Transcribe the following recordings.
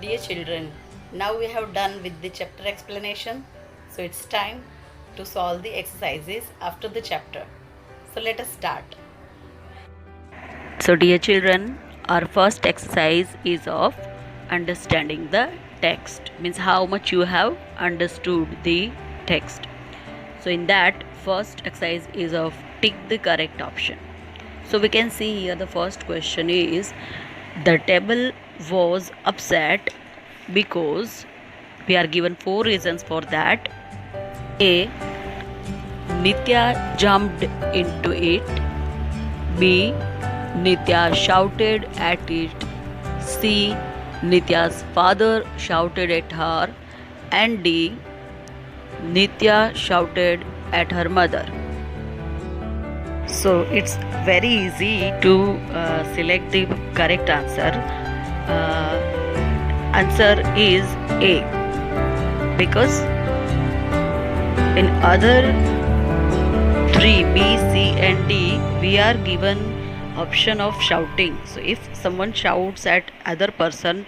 Dear children, now we have done with the chapter explanation, so it's time to solve the exercises after the chapter. So let us start. So dear children, our first exercise is of understanding the text, means how much you have understood the text. So in that first exercise is of tick the correct option. So we can see here the first question is the table was upset because we are given 4 reasons for that. A. Nitya jumped into it. B. Nitya shouted at it. C. Nitya's father shouted at her. And D. Nitya shouted at her mother. So it's very easy to select the correct answer. Answer is A, because in other 3 B, C and D we are given option of shouting. So if someone shouts at other person,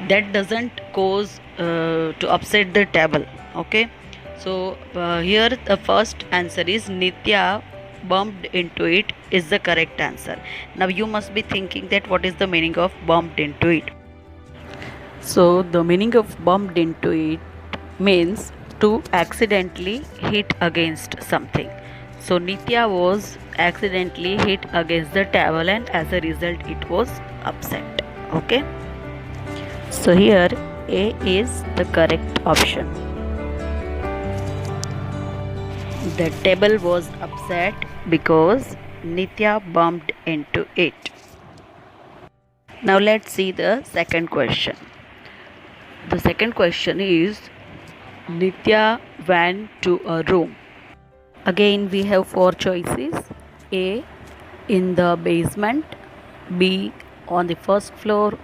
that doesn't cause to upset the table. Okay, so here the first answer is Nitya bumped into it is the correct answer. Now you must be thinking that what is the meaning of bumped into it. So the meaning of bumped into it means to accidentally hit against something. So Nitya was accidentally hit against the table and as a result it was upset. Okay. So here A is the correct option. The table was upset because Nitya bumped into it. Now let's see the second question. The second question is Nitya went to a room. Again we have 4 choices. A. In the basement. B. On the first floor.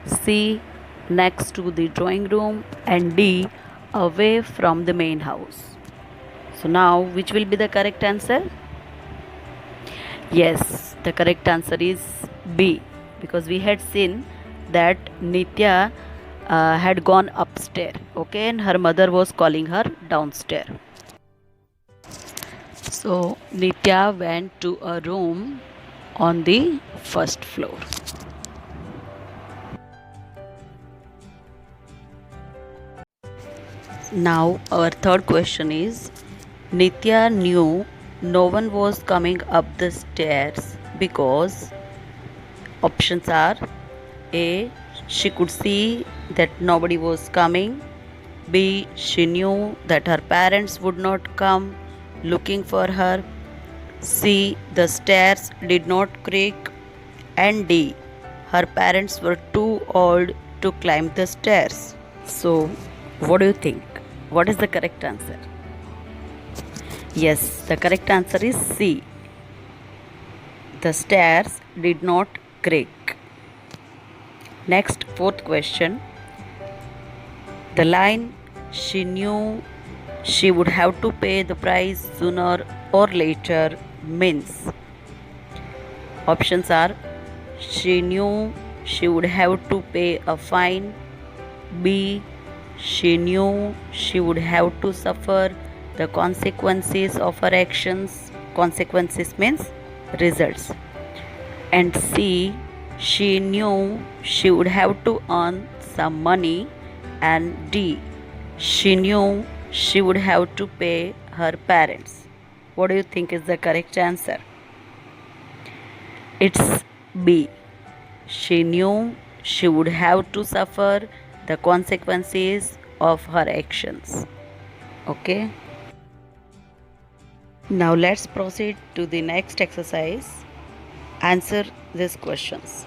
C. Next to the drawing room. And D. Away from the main house. So now which will be the correct answer? Yes, the correct answer is B, because we had seen that Nitya had gone upstairs, okay, and her mother was calling her downstairs. So Nitya went to a room on the first floor. Now our third question is Nitya knew no one was coming up the stairs because options are A. She could see that nobody was coming. B. She knew that her parents would not come looking for her. C. The stairs did not creak. And D. Her parents were too old to climb the stairs. So, what do you think? What is the correct answer? Yes, the correct answer is C. The stairs did not creak. Next, fourth question. The line she knew she would have to pay the price sooner or later means. Options are she knew she would have to pay a fine. B. She knew she would have to suffer the consequences of her actions. Consequences means results. And C. She knew she would have to earn some money. And D. She knew she would have to pay her parents. What do you think is the correct answer? It's B. She knew she would have to suffer the consequences of her actions. Okay. Now let's proceed to the next exercise. Answer these questions.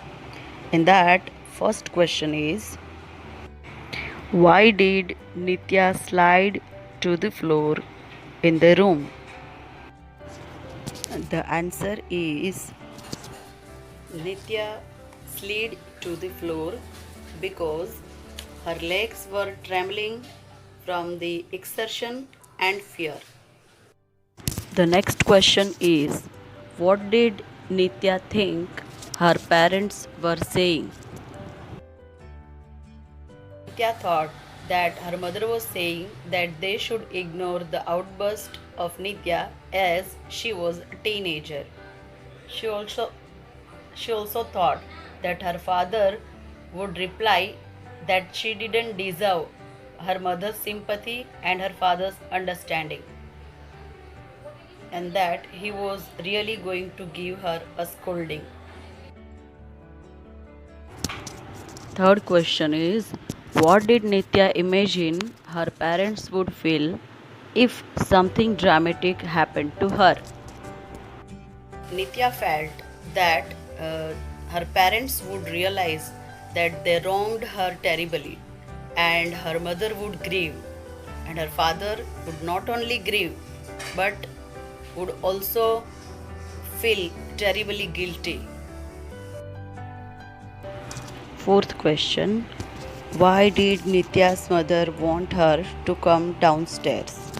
In that, first question is why did Nitya slide to the floor in the room? The answer is Nitya slid to the floor because her legs were trembling from the exertion and fear. The next question is what did Nitya think her parents were saying? Nitya thought that her mother was saying that they should ignore the outburst of Nitya as she was a teenager. She also she also thought that her father would reply that she didn't deserve her mother's sympathy and her father's understanding, and that he was really going to give her a scolding. Third question is, what did Nitya imagine her parents would feel if something dramatic happened to her? Nitya felt that her parents would realize that they wronged her terribly, and her mother would grieve, and her father would not only grieve but would also feel terribly guilty. Fourth question, why did Nitya's mother want her to come downstairs?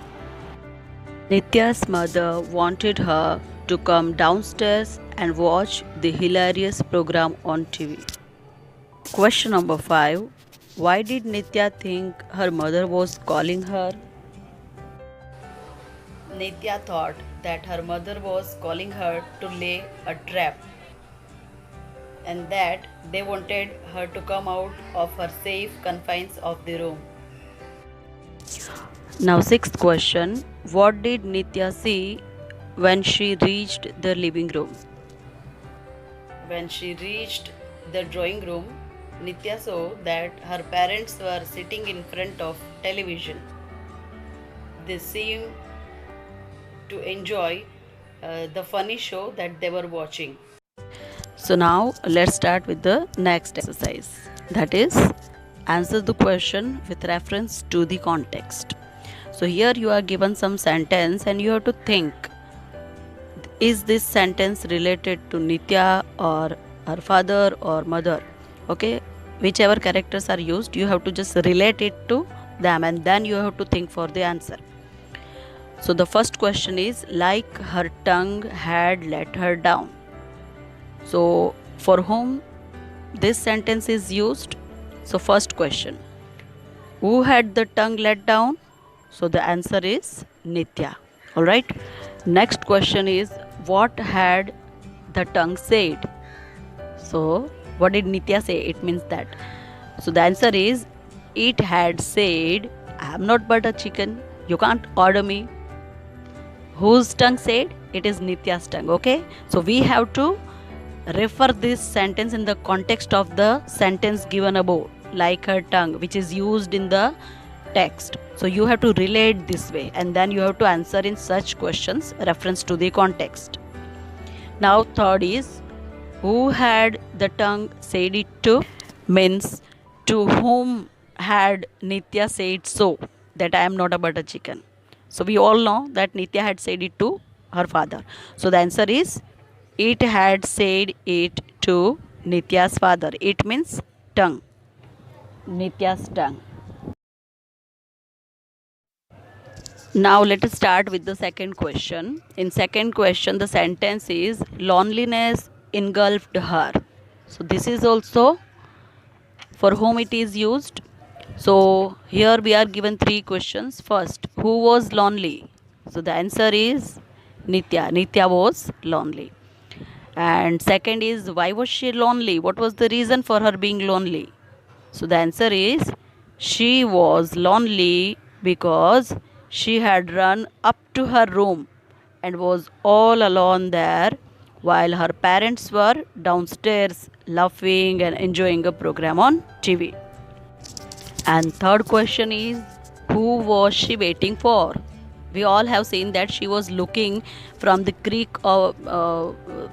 Nitya's mother wanted her to come downstairs and watch the hilarious program on TV. Question number 5, why did Nitya think her mother was calling her? Nitya thought that her mother was calling her to lay a trap, and that they wanted her to come out of her safe confines of the room. Now, sixth question, what did Nitya see when she reached the living room? When she reached the drawing room, Nitya saw that her parents were sitting in front of television. They seemed to enjoy the funny show that they were watching. So now let's start with the next exercise. That is, answer the question with reference to the context. So here you are given some sentence and you have to think, is this sentence related to Nitya or her father or mother? Okay, whichever characters are used, you have to just relate it to them and then you have to think for the answer. So the first question is, like her tongue had let her down. So for whom this sentence is used? So first question, who had the tongue let down? So the answer is Nitya. Alright. Next question is, what had the tongue said? So what did Nitya say? It means that. So the answer is, it had said, I am not but a chicken. You can't order me. Whose tongue said? It is Nitya's tongue. Okay. So we have to refer this sentence in the context of the sentence given above, like her tongue, which is used in the text. So you have to relate this way and then you have to answer in such questions reference to the context. Now third is, who had the tongue said it to? Means to whom had Nitya said so, that I am not a butter chicken. So we all know that Nitya had said it to her father. So the answer is, it had said it to Nitya's father. It means tongue. Nitya's tongue. Now let us start with the second question. In second question, the sentence is, loneliness engulfed her. So this is also for whom it is used. So here we are given three questions. First, who was lonely? So the answer is Nitya. Nitya was lonely. And second is, why was she lonely? What was the reason for her being lonely? So the answer is, she was lonely because she had run up to her room and was all alone there while her parents were downstairs laughing and enjoying a program on TV. And third question is, who was she waiting for? We all have seen that she was looking from the creek of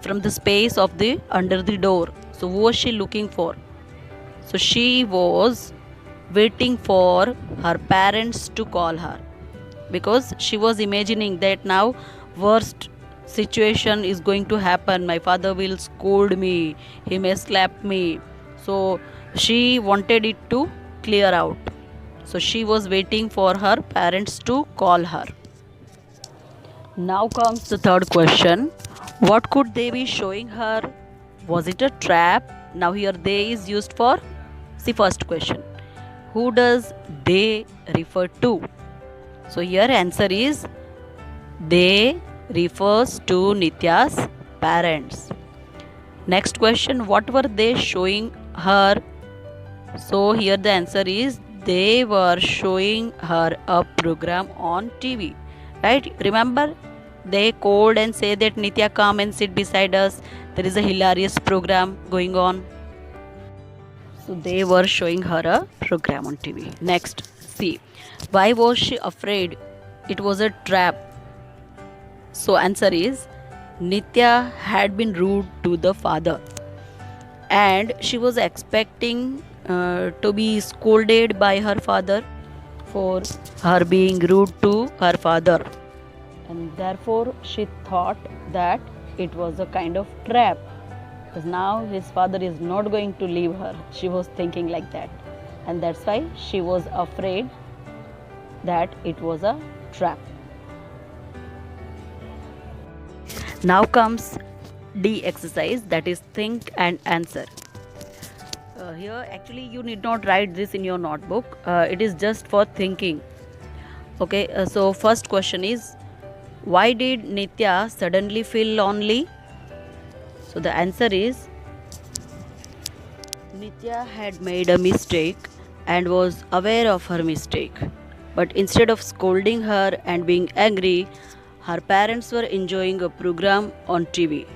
from the space of the under the door. So who was she looking for? So she was waiting for her parents to call her, because she was imagining that now worst situation is going to happen. My father will scold me, he may slap me. So she wanted it to clear out. So she was waiting for her parents to call her. Now comes the third question. What could they be showing her? Was it a trap? Now here they is used for the first question. who does they refer to? So here answer is they refers to Nitya's parents. Next question, what were they showing her? So here the answer is they were showing her a program on TV. Right? Remember, they called and say that Nitya, come and sit beside us. There is a hilarious program going on. So they were showing her a program on TV. Next, see, why was she afraid? It was a trap. So answer is Nitya had been rude to the father, and she was expecting to be scolded by her father for her being rude to her father, and therefore she thought that it was a kind of trap, because now his father is not going to leave her. She was thinking like that, and that's why she was afraid that it was a trap. Now comes D exercise, that is think and answer. Here actually you need not write this in your notebook. It is just for thinking. Okay, so first question is, why did Nitya suddenly feel lonely? So the answer is Nitya had made a mistake and was aware of her mistake. But instead of scolding her and being angry, her parents were enjoying a program on TV.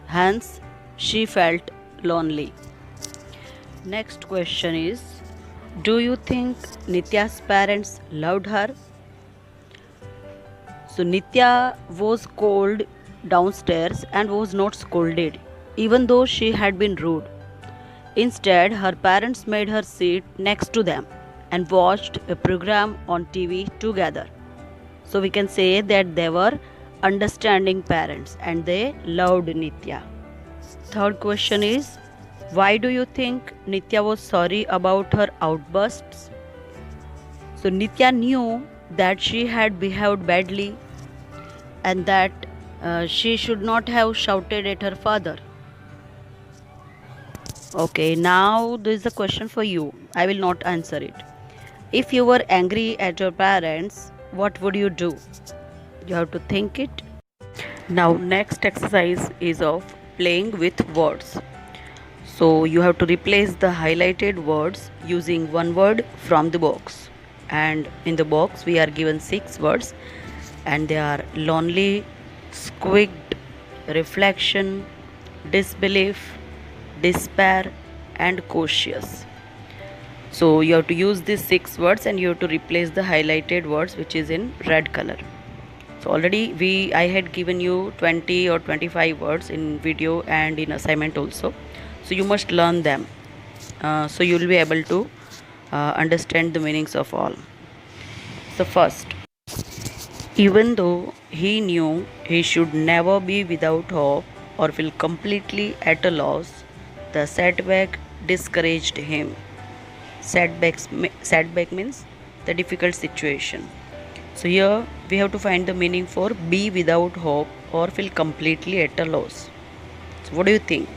Hence, she felt lonely. Next question is, do you think Nitya's parents loved her? So Nitya was called downstairs and was not scolded, even though she had been rude. Instead, her parents made her sit next to them and watched a program on TV together. So we can say that they were understanding parents and they loved Nitya. Third question is, why do you think Nitya was sorry about her outbursts? So Nitya knew that she had behaved badly and that she should not have shouted at her father. Okay, now there is a question for you. I will not answer it. If you were angry at your parents, what would you do? You have to think it. Now next exercise is of playing with words. So you have to replace the highlighted words using one word from the box. And in the box we are given 6 words, and they are lonely, squeaked, reflection, disbelief, despair and cautious. So you have to use these 6 words and you have to replace the highlighted words which is in red color. So already I had given you 20 or 25 words in video and in assignment also. So you must learn them. So you will be able to understand the meanings of all. So first, even though he knew he should never be without hope or feel completely at a loss, the setback discouraged him. Setback means the difficult situation. So here we have to find the meaning for be without hope or feel completely at a loss. So what do you think?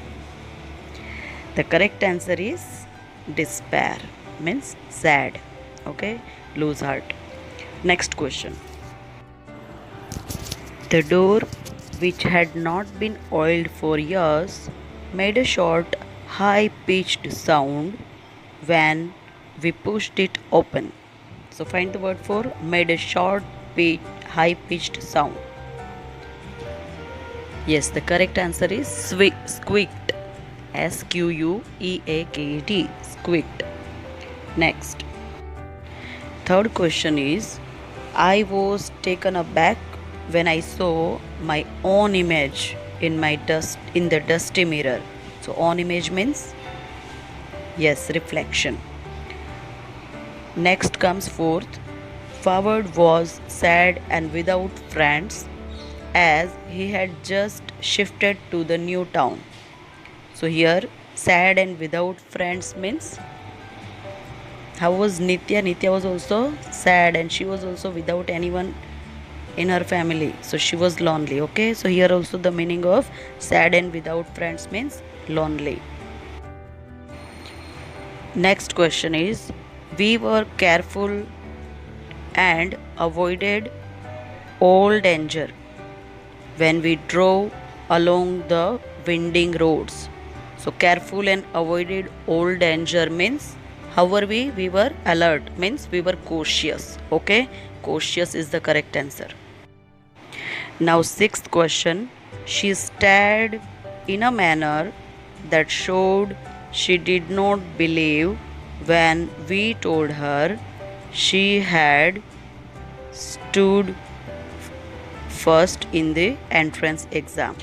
The correct answer is despair, means sad. Okay, lose heart. Next question. The door, which had not been oiled for years, made a short, high-pitched sound when we pushed it open. So find the word for made a short, high-pitched sound. Yes, the correct answer is squeaked. S-Q-U-E-A-K-E-D. Squeaked. Next. Third question is, I was taken aback when I saw my own image in the dusty mirror. So own image means, yes, reflection. Next comes fourth. Fawad was sad and without friends as he had just shifted to the new town. So here sad and without friends means, how was Nitya? Nitya was also sad and she was also without anyone in her family. So she was lonely. Okay, so here also the meaning of sad and without friends means lonely. Next question is, We were careful and avoided all danger when we drove along the winding roads. So careful and avoided all danger means how were we? We were alert means we were cautious. Okay, cautious is the correct answer. Now, sixth question. She stared in a manner that showed she did not believe when we told her she had stood first in the entrance exam.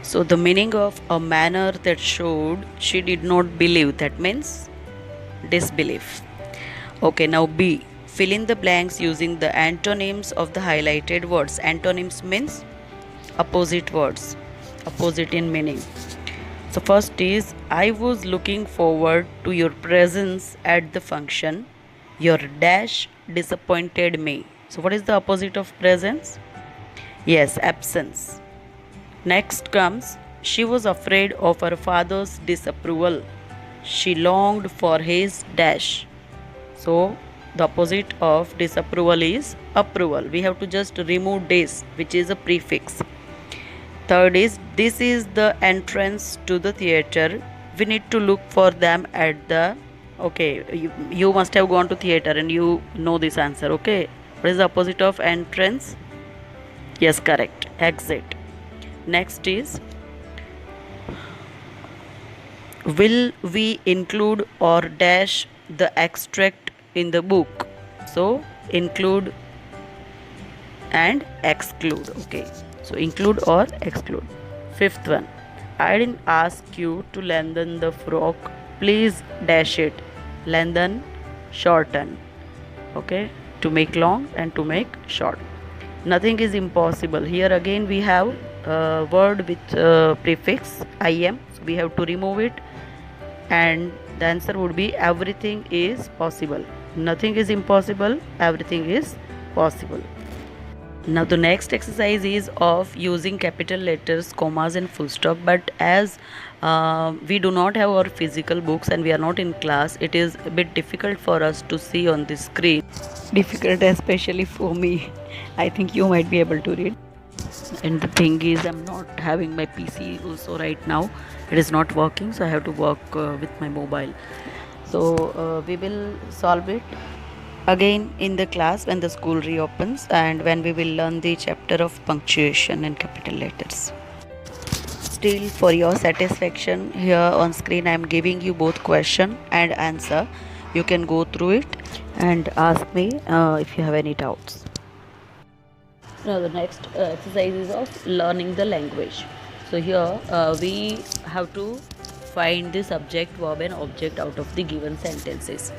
So, the meaning of a manner that showed she did not believe, that means disbelief. Okay, now B. Fill in the blanks using the antonyms of the highlighted words. Antonyms means opposite words, opposite in meaning. So, first is I was looking forward to your presence at the function. Your dash disappointed me. So, what is the opposite of presence? Yes, absence. Next comes she was afraid of her father's disapproval. She longed for his dash. So, the opposite of disapproval is approval. We have to just remove this, which is a prefix. Third is this is the entrance to the theater. We need to look for them at the. Okay, you must have gone to theater and you know this answer. Okay, what is the opposite of entrance? Yes, correct. Exit. Next is will we include or dash the extract in the book? So include and exclude. Okay, so include or exclude. Fifth one, I didn't ask you to lengthen the frock, please dash it. Lengthen, shorten. Okay, to make long and to make short. Nothing is impossible. Here again we have a word with prefix im, so we have to remove it, and the answer would be everything is possible. Nothing is impossible, everything is possible. Now the next exercise is of using capital letters, commas and full stop, but as we do not have our physical books and we are not in class, it is a bit difficult for us to see on the screen. Difficult especially for me. I think you might be able to read. And the thing is, I'm not having my PC also right now. It is not working, so I have to work with my mobile. So we will solve it again in the class when the school reopens and when we will learn the chapter of punctuation and capital letters. Still, for your satisfaction, here on screen I am giving you both question and answer. You can go through it and ask me if you have any doubts. Now the next exercise is of learning the language. So here we have to find the subject, verb and object out of the given sentences.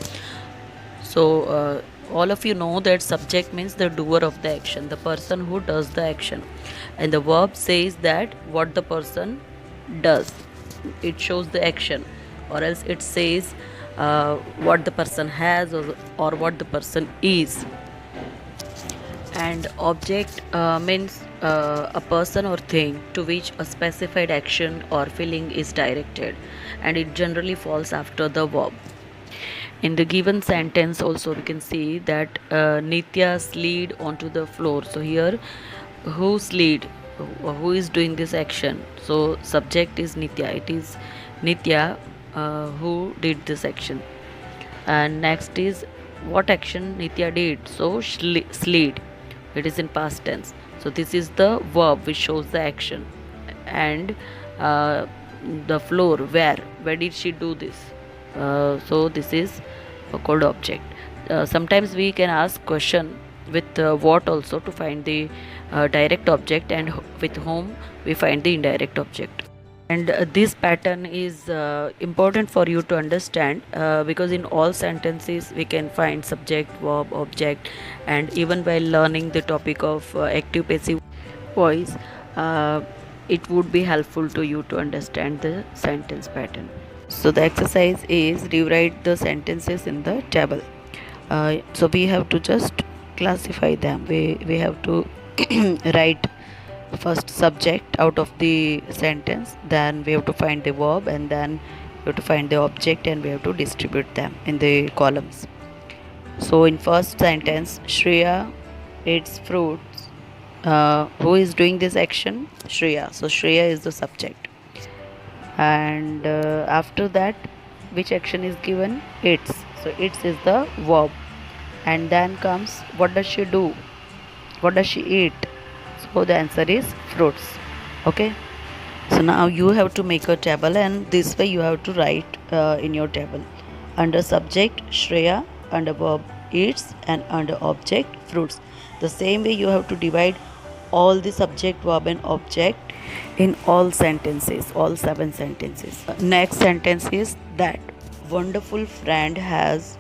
So all of you know that subject means the doer of the action, the person who does the action, and the verb says that what the person does. It shows the action, or else it says what the person has or what the person is. And object means a person or thing to which a specified action or feeling is directed, and it generally falls after the verb. In the given sentence also we can see that Nitya slid onto the floor. So here who slid, who is doing this action? So subject is Nitya. It is Nitya who did this action. And next is what action Nitya did. So slid, it is in past tense. So this is the verb which shows the action. And the floor, where did she do this? So this is called object. Sometimes we can ask question with what also to find the direct object, and with whom we find the indirect object. And this pattern is important for you to understand because in all sentences we can find subject, verb, object, and even while learning the topic of active passive voice, it would be helpful to you to understand the sentence pattern. So the exercise is rewrite the sentences in the table. So we have to just classify them. We have to write first subject out of the sentence, then we have to find the verb, and then we have to find the object, and we have to distribute them in the columns. So in first sentence, Shreya eats fruits. Who is doing this action? Shreya. So Shreya is the subject. And after that, which action is given? Eats. So eats is the verb. And then comes, what does she do? What does she eat? So the answer is fruits. Okay. So now you have to make a table, and this way you have to write in your table. Under subject Shreya, under verb eats, and under object fruits. The same way you have to divide all the subject, verb, and object in all sentences, all 7 sentences. Next sentence is that wonderful friend has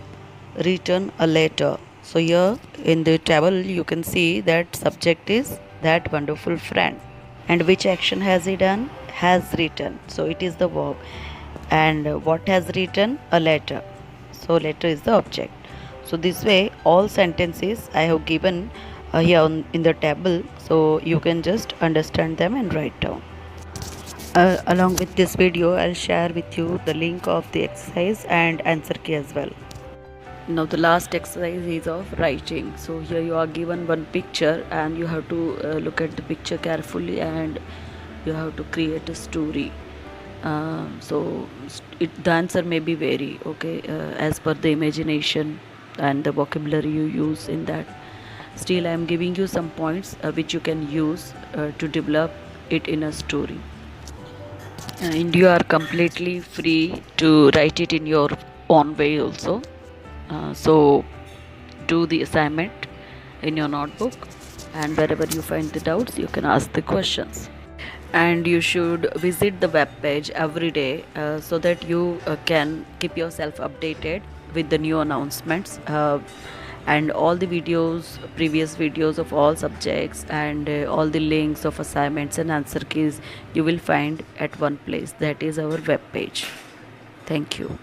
written a letter. So here in the table you can see that subject is that wonderful friend. And which action has he done? Has written. So it is the verb. And what has written? A letter. So letter is the object. So this way all sentences I have given here in the table, so you can just understand them and write down. Along with this video, I'll share with you the link of the exercise and answer key as well. Now the last exercise is of writing. So here you are given one picture, and you have to look at the picture carefully, and you have to create a story. The answer may be vary, okay, as per the imagination and the vocabulary you use in that. Still, I am giving you some points which you can use to develop it in a story. And you are completely free to write it in your own way also. So do the assignment in your notebook, and wherever you find the doubts you can ask the questions. And you should visit the web page every day so that you can keep yourself updated with the new announcements, and all the videos, previous videos of all subjects, and all the links of assignments and answer keys you will find at one place, that is our web page. Thank you.